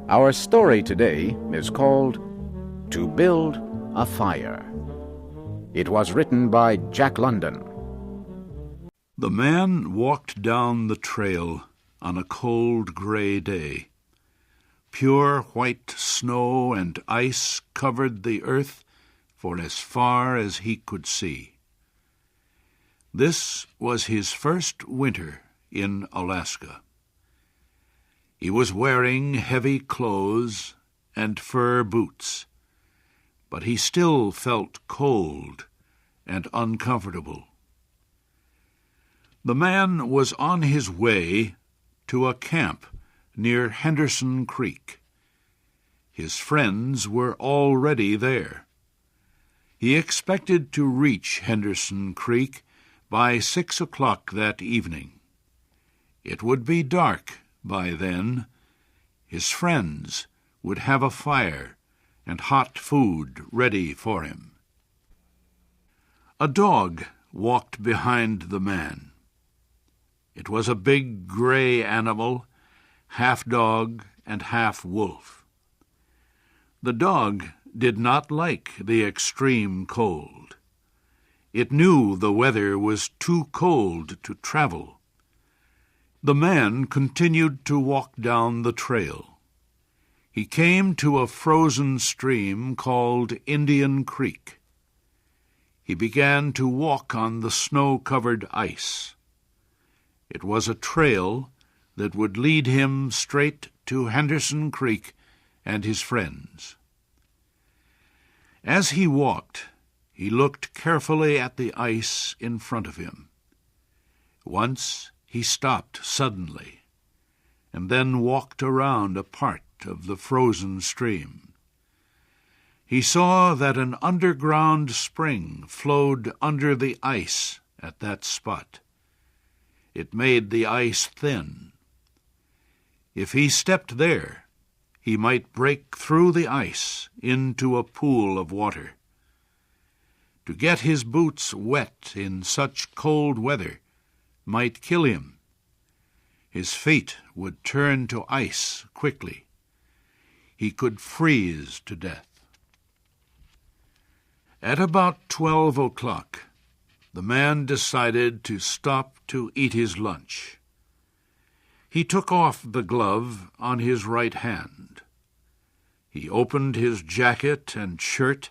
Our story today is called To Build a Fire. It was written by Jack London. The man walked down the trail on a cold gray day. Pure white snow and ice covered the earth for as far as he could see. This was his first winter in Alaska. He was wearing heavy clothes and fur boots, but he still felt cold and uncomfortable. The man was on his way to a camp near Henderson Creek. His friends were already there. He expected to reach Henderson Creek by 6 o'clock that evening. It would be dark by then. His friends would have a fire and hot food ready for him. A dog walked behind the man. It was a big gray animal, half dog and half wolf. The dog did not like the extreme cold. It knew the weather was too cold to travel. The man continued to walk down the trail. He came to a frozen stream called Indian Creek. He began to walk on the snow-covered ice. It was a trail that would lead him straight to Henderson Creek and his friends. As he walked, he looked carefully at the ice in front of him. Once he stopped suddenly, and then walked around a part of the frozen stream. He saw that an underground spring flowed under the ice at that spot. It made the ice thin. If he stepped there, he might break through the ice into a pool of water. To get his boots wet in such cold weather might kill him. His feet would turn to ice quickly. He could freeze to death. At about 12 o'clock, the man decided to stop to eat his lunch. He took off the glove on his right hand. He opened his jacket and shirt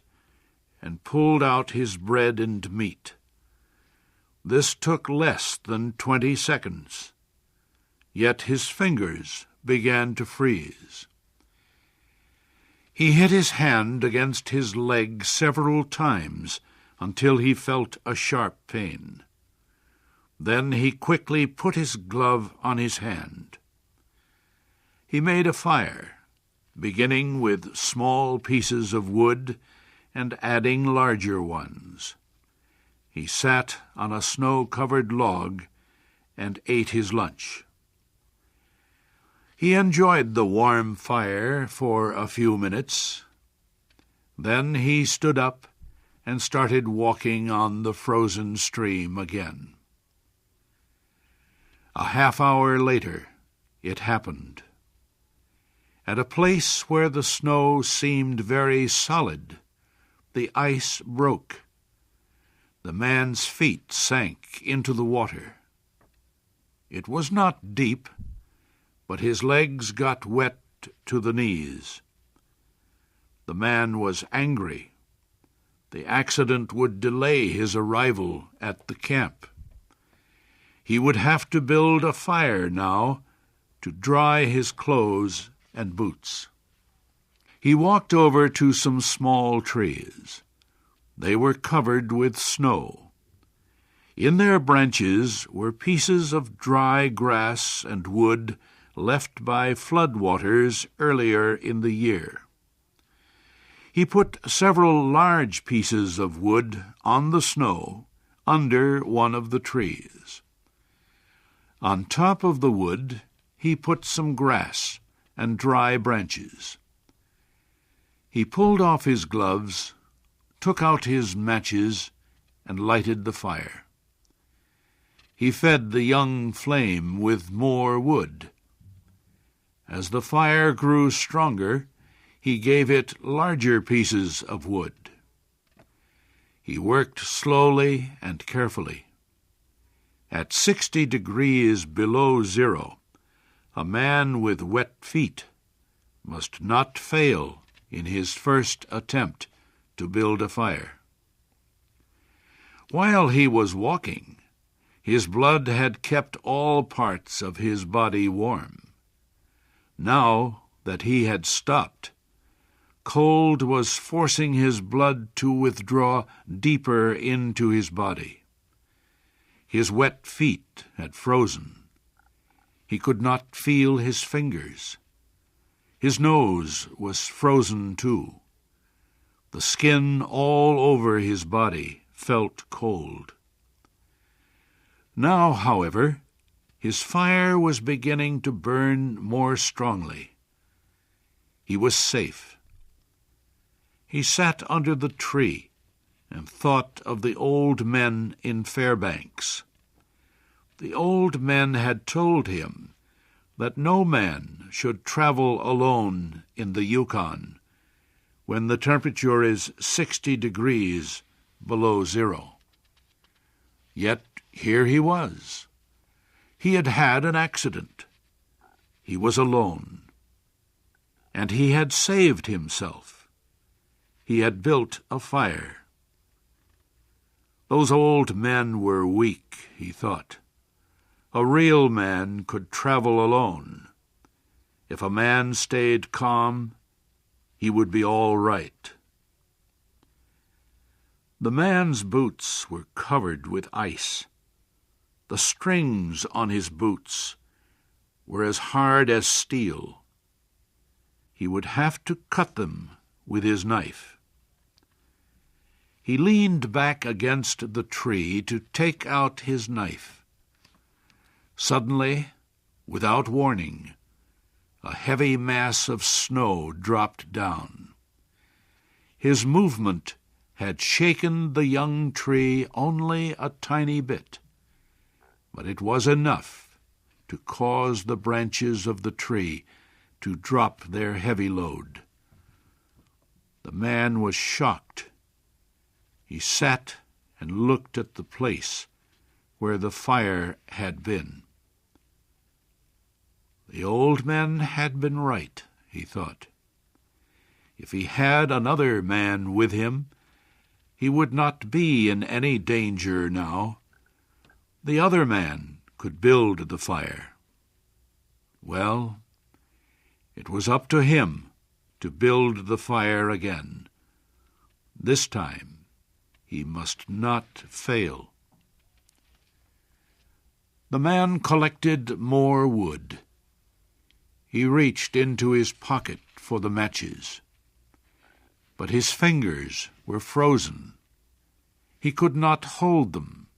and pulled out his bread and meat. This took less than 20 seconds, yet his fingers began to freeze. He hit his hand against his leg several times until he felt a sharp pain. Then he quickly put his glove on his hand. He made a fire, beginning with small pieces of wood and adding larger ones. He sat on a snow-covered log and ate his lunch. He enjoyed the warm fire for a few minutes. Then he stood up and started walking on the frozen stream again. A half-hour later, it happened. At a place where the snow seemed very solid, the ice broke. The man's feet sank into the water. It was not deep, but his legs got wet to the knees. The man was angry. The accident would delay his arrival at the camp. He would have to build a fire now to dry his clothes and boots. He walked over to some small trees. They were covered with snow. In their branches were pieces of dry grass and wood left by floodwaters earlier in the year. He put several large pieces of wood on the snow under one of the trees. On top of the wood he put some grass and dry branches. He pulled off his gloves, took out his matches, and lighted the fire. He fed the young flame with more wood. As the fire grew stronger, he gave it larger pieces of wood. He worked slowly and carefully. At 60 degrees below zero, a man with wet feet must not fail in his first attempt to build a fire. While he was walking, his blood had kept all parts of his body warm. Now that he had stopped, cold was forcing his blood to withdraw deeper into his body. His wet feet had frozen. He could not feel his fingers. His nose was frozen too. The skin all over his body felt cold. Now, however, his fire was beginning to burn more strongly. He was safe. He sat under the tree and thought of the old men in Fairbanks. The old men had told him that no man should travel alone in the Yukon when the temperature is 60 degrees below zero. Yet here he was. He had had an accident. He was alone. And he had saved himself. He had built a fire. Those old men were weak, he thought. A real man could travel alone. If a man stayed calm, he would be all right. The man's boots were covered with ice. The strings on his boots were as hard as steel. He would have to cut them with his knife. He leaned back against the tree to take out his knife. Suddenly, without warning, a heavy mass of snow dropped down. His movement had shaken the young tree only a tiny bit, but it was enough to cause the branches of the tree to drop their heavy load. The man was shocked. He sat and looked at the place where the fire had been. The old man had been right, he thought. If he had another man with him, he would not be in any danger now. The other man could build the fire. Well, it was up to him to build the fire again. This time he must not fail. The man collected more wood. He reached into his pocket for the matches, but his fingers were frozen. He could not hold them.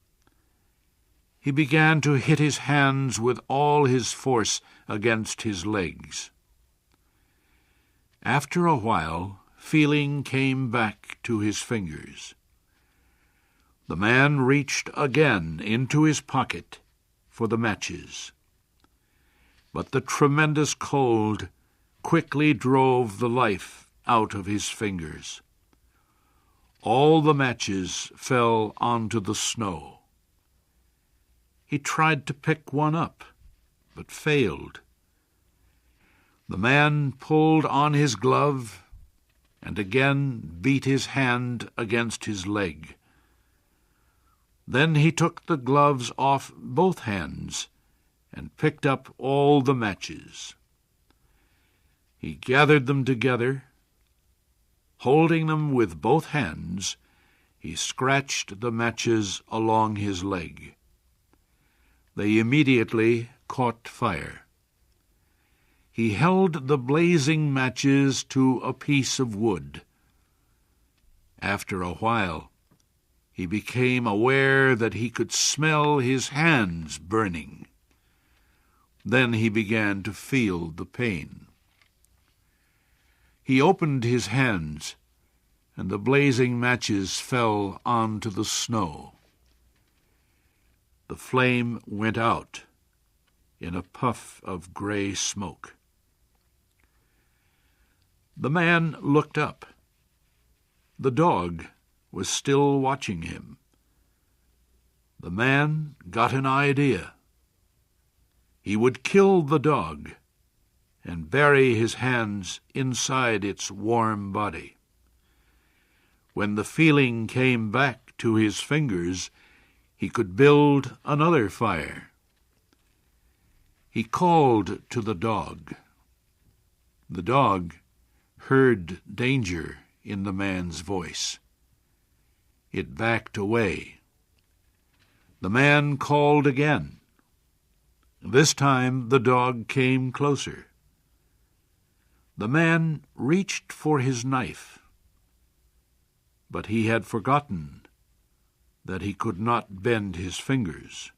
He began to hit his hands with all his force against his legs. After a while, feeling came back to his fingers. The man reached again into his pocket for the matches. But the tremendous cold quickly drove the life out of his fingers. All the matches fell onto the snow. He tried to pick one up, but failed. The man pulled on his glove and again beat his hand against his leg. Then he took the gloves off both hands and picked up all the matches. He gathered them together. Holding them with both hands, he scratched the matches along his leg. They immediately caught fire. He held the blazing matches to a piece of wood. After a while, he became aware that he could smell his hands burning. Then he began to feel the pain. He opened his hands, and the blazing matches fell onto the snow. The flame went out in a puff of gray smoke. The man looked up. The dog was still watching him. The man got an idea. He would kill the dog and bury his hands inside its warm body. When the feeling came back to his fingers, he could build another fire. He called to the dog. The dog heard danger in the man's voice. It backed away. The man called again. This time the dog came closer. The man reached for his knife, but he had forgotten that he could not bend his fingers.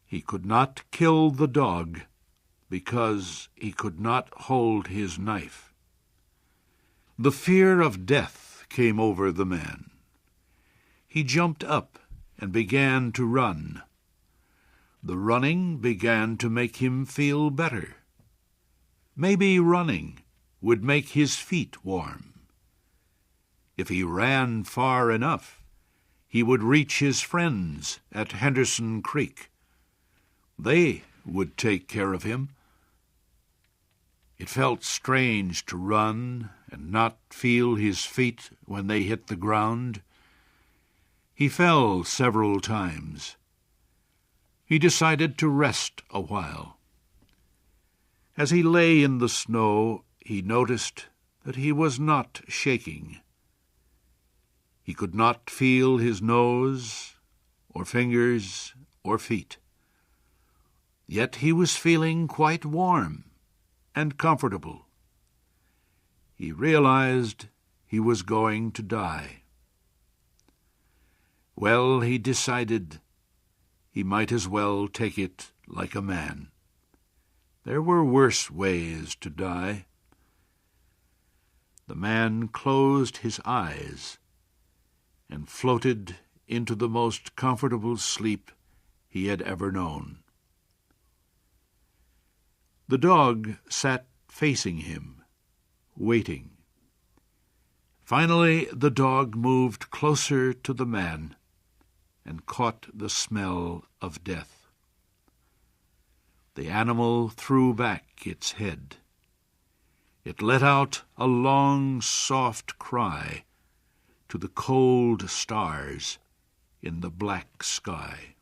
He could not kill the dog because he could not hold his knife. The fear of death came over the man. He jumped up and began to run. The running began to make him feel better. Maybe running would make his feet warm. If he ran far enough, he would reach his friends at Henderson Creek. They would take care of him. It felt strange to run and not feel his feet when they hit the ground. He fell several times. He decided to rest a while. As he lay in the snow, he noticed that he was not shaking. He could not feel his nose, or fingers, or feet. Yet he was feeling quite warm and comfortable. He realized he was going to die. Well, he decided he might as well take it like a man. There were worse ways to die. The man closed his eyes and floated into the most comfortable sleep he had ever known. The dog sat facing him, waiting. Finally, the dog moved closer to the man and caught the smell of death. The animal threw back its head. It let out a long, soft cry to the cold stars in the black sky.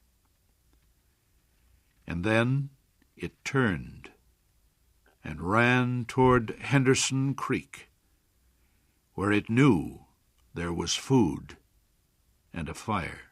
And then it turned and ran toward Henderson Creek, where it knew there was food and a fire.